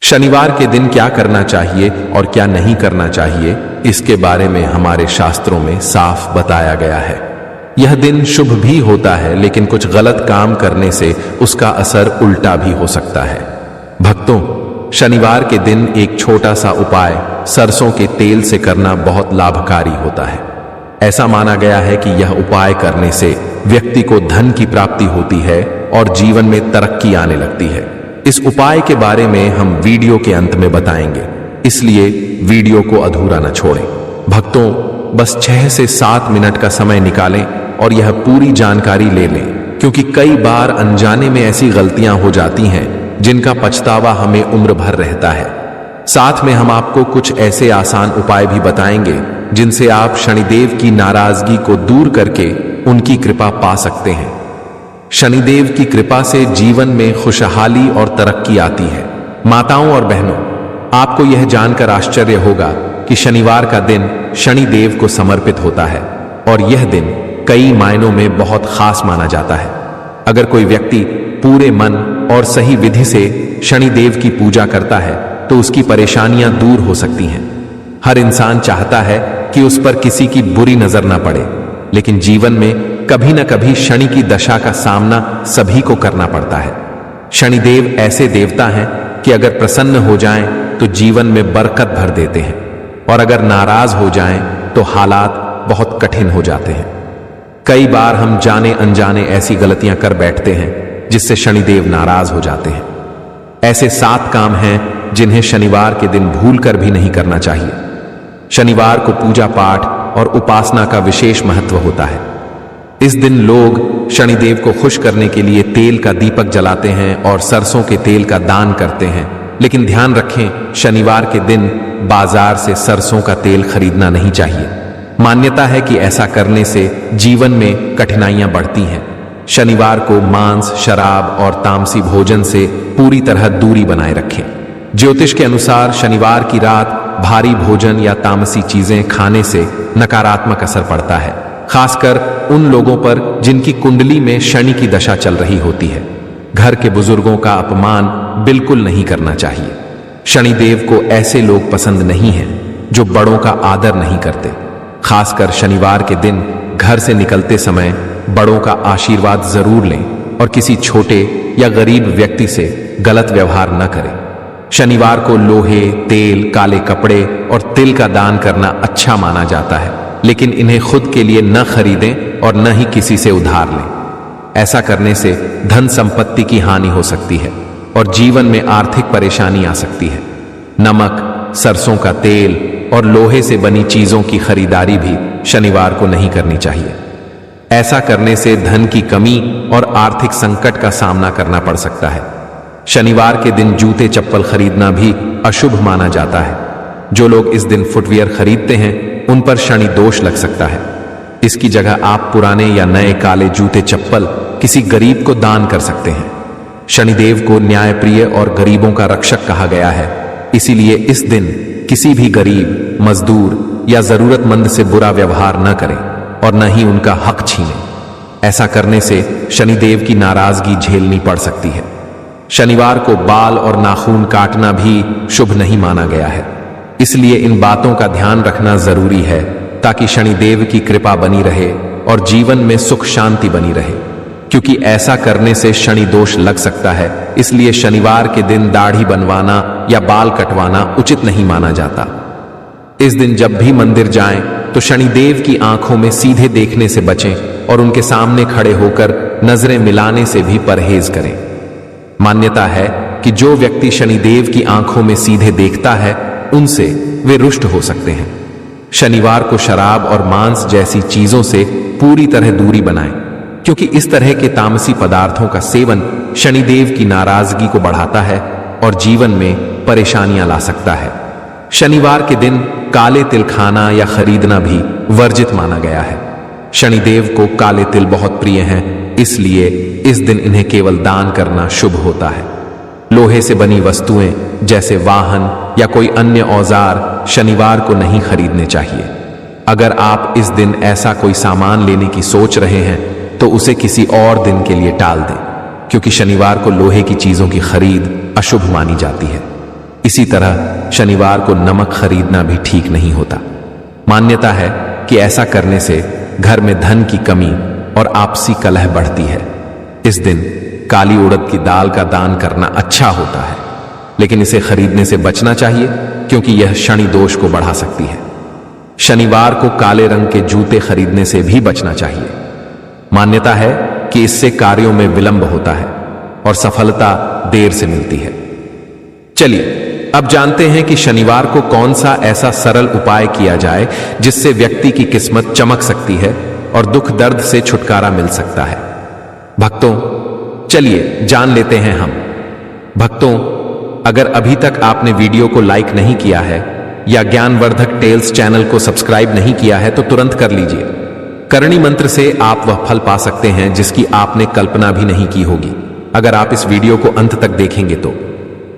शनिवार के दिन क्या करना चाहिए और क्या नहीं करना चाहिए, इसके बारे में हमारे शास्त्रों में साफ बताया गया है। यह दिन शुभ भी होता है, लेकिन कुछ गलत काम करने से उसका असर उल्टा भी हो सकता है। भक्तों, शनिवार के दिन एक छोटा सा उपाय सरसों के तेल से करना बहुत लाभकारी होता है। ऐसा माना गया है कि यह उपाय करने से व्यक्ति को धन की प्राप्ति होती है और जीवन में तरक्की आने लगती है। इस उपाय के बारे में हम वीडियो के अंत में बताएंगे, इसलिए वीडियो को अधूरा न छोड़ें। भक्तों, बस 6 से 7 मिनट का समय निकालें और यह पूरी जानकारी ले लें, क्योंकि कई बार अनजाने में ऐसी गलतियां हो जाती हैं जिनका पछतावा हमें उम्र भर रहता है। साथ में हम आपको कुछ ऐसे आसान उपाय भी बताएंगे जिनसे आप शनिदेव की नाराजगी को दूर करके उनकी कृपा पा सकते हैं। शनिदेव की कृपा से जीवन में खुशहाली और तरक्की आती है। माताओं और बहनों, आपको यह जानकर आश्चर्य होगा कि शनिवार का दिन शनिदेव को समर्पित होता है और यह दिन कई मायनों में बहुत खास माना जाता है। अगर कोई व्यक्ति पूरे मन और सही विधि से शनिदेव की पूजा करता है तो उसकी परेशानियां दूर हो सकती हैं। हर इंसान चाहता है कि उस पर किसी की बुरी नजर ना पड़े, लेकिन जीवन में कभी न कभी शनि की दशा का सामना सभी को करना पड़ता है। शनिदेव ऐसे देवता हैं कि अगर प्रसन्न हो जाएं तो जीवन में बरकत भर देते हैं, और अगर नाराज हो जाएं तो हालात बहुत कठिन हो जाते हैं। कई बार हम जाने अनजाने ऐसी गलतियां कर बैठते हैं जिससे शनिदेव नाराज हो जाते हैं। ऐसे 7 काम हैं जिन्हें शनिवार के दिन भूल कर भी नहीं करना चाहिए। शनिवार को पूजा पाठ और उपासना का विशेष महत्व होता है। इस दिन लोग शनिदेव को खुश करने के लिए तेल का दीपक जलाते हैं और सरसों के तेल का दान करते हैं। लेकिन ध्यान रखें, शनिवार के दिन बाजार से सरसों का तेल खरीदना नहीं चाहिए। मान्यता है कि ऐसा करने से जीवन में कठिनाइयां बढ़ती हैं। शनिवार को मांस, शराब और तामसी भोजन से पूरी तरह दूरी बनाए रखें। ज्योतिष के अनुसार शनिवार की रात भारी भोजन या तामसी चीजें खाने से नकारात्मक असर पड़ता है, खासकर उन लोगों पर जिनकी कुंडली में शनि की दशा चल रही होती है। घर के बुजुर्गों का अपमान बिल्कुल नहीं करना चाहिए। शनिदेव को ऐसे लोग पसंद नहीं हैं जो बड़ों का आदर नहीं करते। खासकर शनिवार के दिन घर से निकलते समय बड़ों का आशीर्वाद जरूर लें और किसी छोटे या गरीब व्यक्ति से गलत व्यवहार न करें। शनिवार को लोहे, तेल, काले कपड़े और तिल का दान करना अच्छा माना जाता है, लेकिन इन्हें खुद के लिए न खरीदें और न ही किसी से उधार लें। ऐसा करने से धन संपत्ति की हानि हो सकती है और जीवन में आर्थिक परेशानी आ सकती है। नमक, सरसों का तेल और लोहे से बनी चीजों की खरीदारी भी शनिवार को नहीं करनी चाहिए। ऐसा करने से धन की कमी और आर्थिक संकट का सामना करना पड़ सकता है। शनिवार के दिन जूते चप्पल खरीदना भी अशुभ माना जाता है। जो लोग इस दिन फुटवियर खरीदते हैं उन पर शनि दोष लग सकता है। इसकी जगह आप पुराने या नए काले जूते चप्पल किसी गरीब को दान कर सकते हैं। शनिदेव को न्यायप्रिय और गरीबों का रक्षक कहा गया है, इसीलिए इस दिन किसी भी गरीब, मजदूर या जरूरतमंद से बुरा व्यवहार न करें और न ही उनका हक छीनें। ऐसा करने से शनिदेव की नाराजगी झेलनी पड़ सकती है। शनिवार को बाल और नाखून काटना भी शुभ नहीं माना गया है, इसलिए इन बातों का ध्यान रखना जरूरी है ताकि शनिदेव की कृपा बनी रहे और जीवन में सुख शांति बनी रहे, क्योंकि ऐसा करने से शनि दोष लग सकता है। इसलिए शनिवार के दिन दाढ़ी बनवाना या बाल कटवाना उचित नहीं माना जाता। इस दिन जब भी मंदिर जाएं तो शनिदेव की आंखों में सीधे देखने से बचें और उनके सामने खड़े होकर नजरें मिलाने से भी परहेज करें। मान्यता है कि जो व्यक्ति शनिदेव की आंखों में सीधे देखता है उनसे वे रुष्ट हो सकते हैं। शनिवार को शराब और मांस जैसी चीजों से पूरी तरह दूरी बनाएं, क्योंकि इस तरह के तामसी पदार्थों का सेवन शनिदेव की नाराजगी को बढ़ाता है और जीवन में परेशानियां ला सकता है। शनिवार के दिन काले तिल खाना या खरीदना भी वर्जित माना गया है। शनिदेव को काले तिल बहुत प्रिय हैं, इसलिए इस दिन इन्हें केवल दान करना शुभ होता है। लोहे से बनी वस्तुएं जैसे वाहन या कोई अन्य औजार शनिवार को नहीं खरीदने चाहिए। अगर आप इस दिन ऐसा कोई सामान लेने की सोच रहे हैं तो उसे किसी और दिन के लिए टाल दें, क्योंकि शनिवार को लोहे की चीजों की खरीद अशुभ मानी जाती है। इसी तरह शनिवार को नमक खरीदना भी ठीक नहीं होता। मान्यता है कि ऐसा करने से घर में धन की कमी और आपसी कलह बढ़ती है। इस दिन काली उड़द की दाल का दान करना अच्छा होता है, लेकिन इसे खरीदने से बचना चाहिए क्योंकि यह शनि दोष को बढ़ा सकती है। शनिवार को काले रंग के जूते खरीदने से भी बचना चाहिए। मान्यता है कि इससे कार्यों में विलंब होता है और सफलता देर से मिलती है। चलिए अब जानते हैं कि शनिवार को कौन सा ऐसा सरल उपाय किया जाए जिससे व्यक्ति की किस्मत चमक सकती है और दुख दर्द से छुटकारा मिल सकता है। भक्तों, चलिए जान लेते हैं हम। भक्तों, अगर अभी तक आपने वीडियो को लाइक नहीं किया है या ज्ञानवर्धक टेल्स चैनल को सब्सक्राइब नहीं किया है तो तुरंत कर लीजिए। करणी मंत्र से आप वह फल पा सकते हैं जिसकी आपने कल्पना भी नहीं की होगी, अगर आप इस वीडियो को अंत तक देखेंगे तो।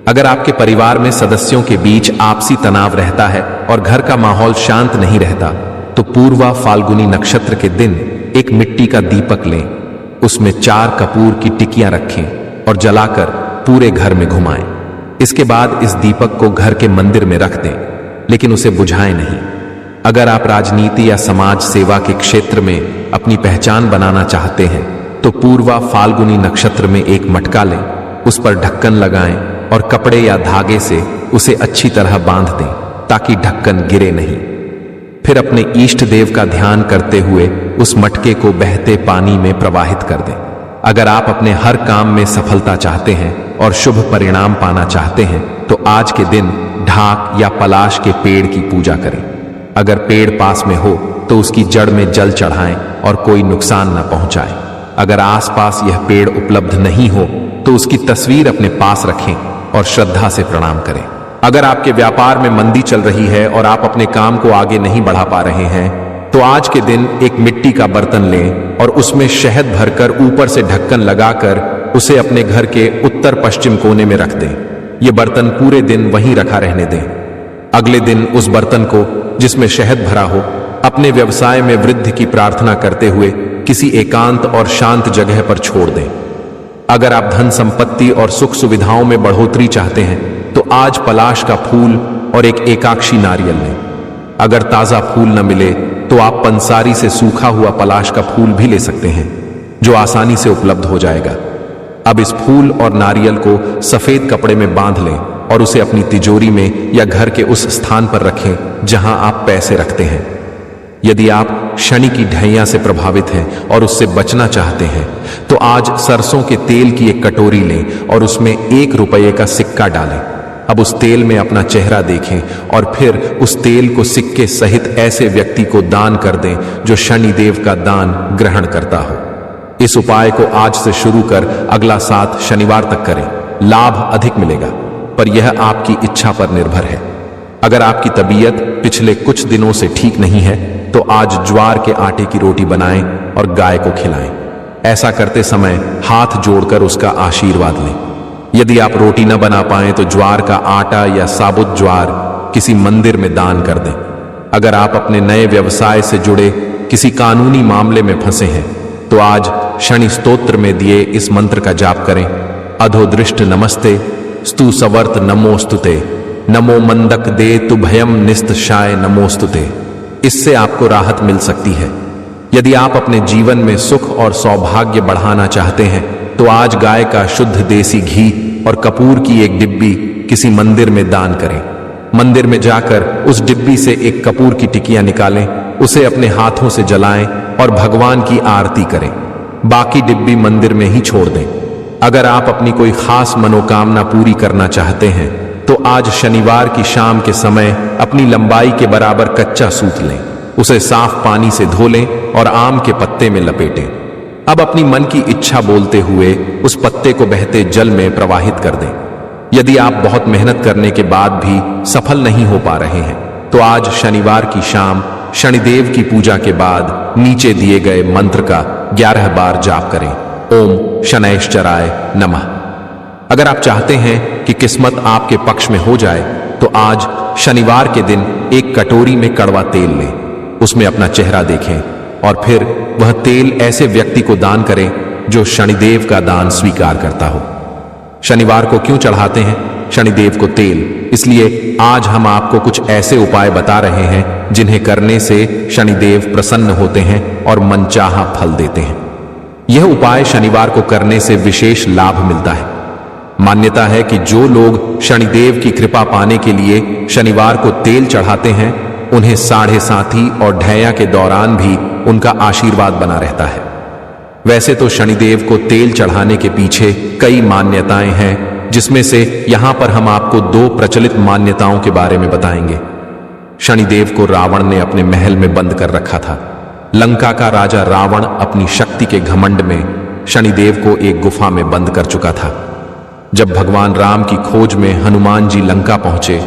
अगर आपके परिवार में सदस्यों के बीच आपसी तनाव रहता है और घर का माहौल शांत नहीं रहता, तो पूर्वा फाल्गुनी नक्षत्र के दिन एक मिट्टी का दीपक लें, उसमें 4 कपूर की टिकियां रखें और जलाकर पूरे घर में घुमाएं। इसके बाद इस दीपक को घर के मंदिर में रख दें, लेकिन उसे बुझाएं नहीं। अगर आप राजनीति या समाज सेवा के क्षेत्र में अपनी पहचान बनाना चाहते हैं तो पूर्वा फाल्गुनी नक्षत्र में एक मटका लें, उस पर ढक्कन लगाएं और कपड़े या धागे से उसे अच्छी तरह बांध दें ताकि ढक्कन गिरे नहीं। फिर अपने इष्ट देव का ध्यान करते हुए उस मटके को बहते पानी में प्रवाहित कर दें। अगर आप अपने हर काम में सफलता चाहते हैं और शुभ परिणाम पाना चाहते हैं तो आज के दिन ढाक या पलाश के पेड़ की पूजा करें। अगर पेड़ पास में हो तो उसकी जड़ में जल चढ़ाएं और कोई नुकसान न पहुंचाएं। अगर आसपास यह पेड़ उपलब्ध नहीं हो तो उसकी तस्वीर अपने पास रखें और श्रद्धा से प्रणाम करें। अगर आपके व्यापार में मंदी चल रही है और आप अपने काम को आगे नहीं बढ़ा पा रहे हैं तो आज के दिन एक मिट्टी का बर्तन लें और उसमें शहद भरकर ऊपर से ढक्कन लगाकर उसे अपने घर के उत्तर पश्चिम कोने में रख दें। यह बर्तन पूरे दिन वहीं रखा रहने दें। अगले दिन उस बर्तन को जिसमें शहद भरा हो अपने व्यवसाय में वृद्धि की प्रार्थना करते हुए किसी एकांत और शांत जगह पर छोड़ दें। अगर आप धन संपत्ति और सुख सुविधाओं में बढ़ोतरी चाहते हैं तो आज पलाश का फूल और एक एकाक्षी नारियल लें। अगर ताजा फूल न मिले तो आप पंसारी से सूखा हुआ पलाश का फूल भी ले सकते हैं, जो आसानी से उपलब्ध हो जाएगा। अब इस फूल और नारियल को सफेद कपड़े में बांध लें और उसे अपनी तिजोरी में या घर के उस स्थान पर रखें जहां आप पैसे रखते हैं। यदि आप शनि की ढैया से प्रभावित हैं और उससे बचना चाहते हैं तो आज सरसों के तेल की एक कटोरी लें और उसमें 1 रुपये का सिक्का डालें। अब उस तेल में अपना चेहरा देखें और फिर उस तेल को सिक्के सहित ऐसे व्यक्ति को दान कर दें जो शनिदेव का दान ग्रहण करता हो। इस उपाय को आज से शुरू कर अगला 7 शनिवार तक करें। लाभ अधिक मिलेगा, पर यह आपकी इच्छा पर निर्भर है। अगर आपकी तबीयत पिछले कुछ दिनों से ठीक नहीं है तो आज ज्वार के आटे की रोटी बनाएं और गाय को खिलाएं। ऐसा करते समय हाथ जोड़कर उसका आशीर्वाद लें। यदि आप रोटी न बना पाएं तो ज्वार का आटा या साबुत ज्वार किसी मंदिर में दान कर दें। अगर आप अपने नए व्यवसाय से जुड़े किसी कानूनी मामले में फंसे हैं तो आज शनि स्तोत्र में दिए इस मंत्र का जाप करें। अधोदृष्ट नमस्ते स्तु सवर्त नमोस्तुते, नमो मंदक दे तु भयम निस्तशाय नमोस्तुते। इससे आपको राहत मिल सकती है। यदि आप अपने जीवन में सुख और सौभाग्य बढ़ाना चाहते हैं तो आज गाय का शुद्ध देसी घी और कपूर की एक डिब्बी किसी मंदिर में दान करें। मंदिर में जाकर उस डिब्बी से एक कपूर की टिकिया निकालें, उसे अपने हाथों से जलाएं और भगवान की आरती करें। बाकी डिब्बी मंदिर में ही छोड़ दें। अगर आप अपनी कोई खास मनोकामना पूरी करना चाहते हैं तो आज शनिवार की शाम के समय अपनी लंबाई के बराबर कच्चा सूत लें, उसे साफ पानी से धो लें और आम के पत्ते में लपेटें। अब अपनी मन की इच्छा बोलते हुए उस पत्ते को बहते जल में प्रवाहित कर दें। यदि आप बहुत मेहनत करने के बाद भी सफल नहीं हो पा रहे हैं तो आज शनिवार की शाम शनिदेव की पूजा के बाद नीचे दिए गए मंत्र का 11 बार जाप करें। ओम शनैश्चराय नमः। अगर आप चाहते हैं कि किस्मत आपके पक्ष में हो जाए तो आज शनिवार के दिन एक कटोरी में कड़वा तेल लें, उसमें अपना चेहरा देखें और फिर वह तेल ऐसे व्यक्ति को दान करें जो शनिदेव का दान स्वीकार करता हो। शनिवार को क्यों चढ़ाते हैं? शनिदेव को तेल। इसलिए आज हम आपको कुछ ऐसे उपाय बता रहे हैं जिन्हें करने से शनिदेव प्रसन्न होते हैं और मनचाहा फल देते हैं। यह उपाय शनिवार को करने से विशेष लाभ मिलता है। मान्यता है कि जो लोग शनिदेव की कृपा पाने के लिए शनिवार को तेल चढ़ाते हैं, उन्हें साढ़े साथी और ढैया के दौरान भी उनका आशीर्वाद बना रहता है। वैसे तो शनिदेव को तेल चढ़ाने के पीछे कई मान्यताएं हैं, जिसमें से यहां पर हम आपको 2 प्रचलित मान्यताओं के बारे में बताएंगे। शनिदेव को रावण ने अपने महल में बंद कर रखा था। लंका का राजा रावण अपनी शक्ति के घमंड में शनिदेव को एक गुफा में बंद कर चुका था। जब भगवान राम की खोज में हनुमान जी लंका पहुंचे,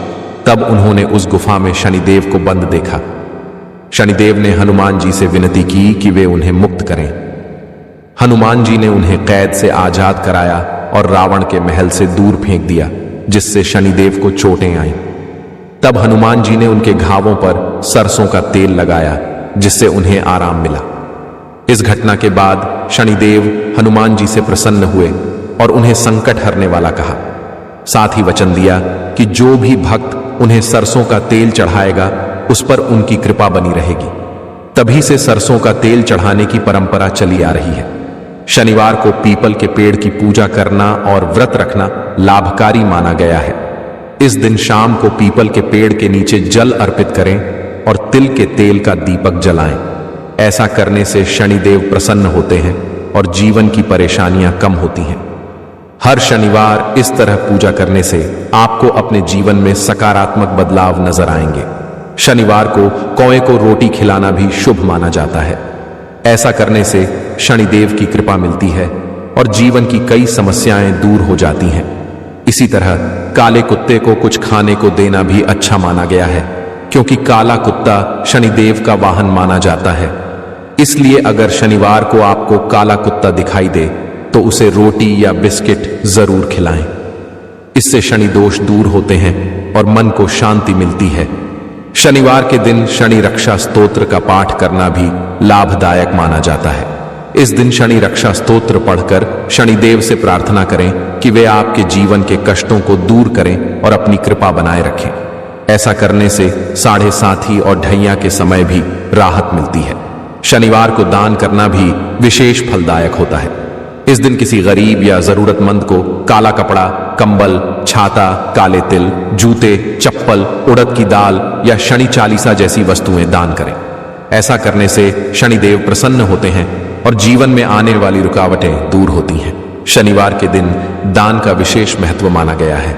तब उन्होंने उस गुफा में शनिदेव को बंद देखा। शनिदेव ने हनुमान जी से विनती की कि वे उन्हें मुक्त करें। हनुमान जी ने उन्हें कैद से आजाद कराया और रावण के महल से दूर फेंक दिया, जिससे शनिदेव को चोटें आईं। तब हनुमान जी ने उनके घावों पर सरसों का तेल लगाया, जिससे उन्हें आराम मिला। इस घटना के बाद शनिदेव हनुमान जी से प्रसन्न हुए और उन्हें संकट हरने वाला कहा। साथ ही वचन दिया कि जो भी भक्त उन्हें सरसों का तेल चढ़ाएगा, उस पर उनकी कृपा बनी रहेगी। तभी से सरसों का तेल चढ़ाने की परंपरा चली आ रही है। शनिवार को पीपल के पेड़ की पूजा करना और व्रत रखना लाभकारी माना गया है। इस दिन शाम को पीपल के पेड़ के नीचे जल अर्पित करें और तिल के तेल का दीपक जलाएं। ऐसा करने से शनिदेव प्रसन्न होते हैं और जीवन की परेशानियां कम होती हैं। हर शनिवार इस तरह पूजा करने से आपको अपने जीवन में सकारात्मक बदलाव नजर आएंगे। शनिवार को कौए को रोटी खिलाना भी शुभ माना जाता है। ऐसा करने से शनिदेव की कृपा मिलती है और जीवन की कई समस्याएं दूर हो जाती हैं। इसी तरह काले कुत्ते को कुछ खाने को देना भी अच्छा माना गया है, क्योंकि काला कुत्ता शनिदेव का वाहन माना जाता है। इसलिए अगर शनिवार को आपको काला कुत्ता दिखाई दे तो उसे रोटी या बिस्किट जरूर खिलाएं। इससे शनि दोष दूर होते हैं और मन को शांति मिलती है। शनिवार के दिन शनि रक्षा स्तोत्र का पाठ करना भी लाभदायक माना जाता है। इस दिन शनि रक्षा स्तोत्र पढ़कर शनिदेव से प्रार्थना करें कि वे आपके जीवन के कष्टों को दूर करें और अपनी कृपा बनाए रखें। ऐसा करने से साढ़े साथी और ढैया के समय भी राहत मिलती है। शनिवार को दान करना भी विशेष फलदायक होता है। इस दिन किसी गरीब या जरूरतमंद को काला कपड़ा, कंबल, छाता, काले तिल, जूते, चप्पल, उड़द की दाल या शनि चालीसा जैसी वस्तुएं दान करें। ऐसा करने से शनिदेव प्रसन्न होते हैं और जीवन में आने वाली रुकावटें दूर होती हैं। शनिवार के दिन दान का विशेष महत्व माना गया है।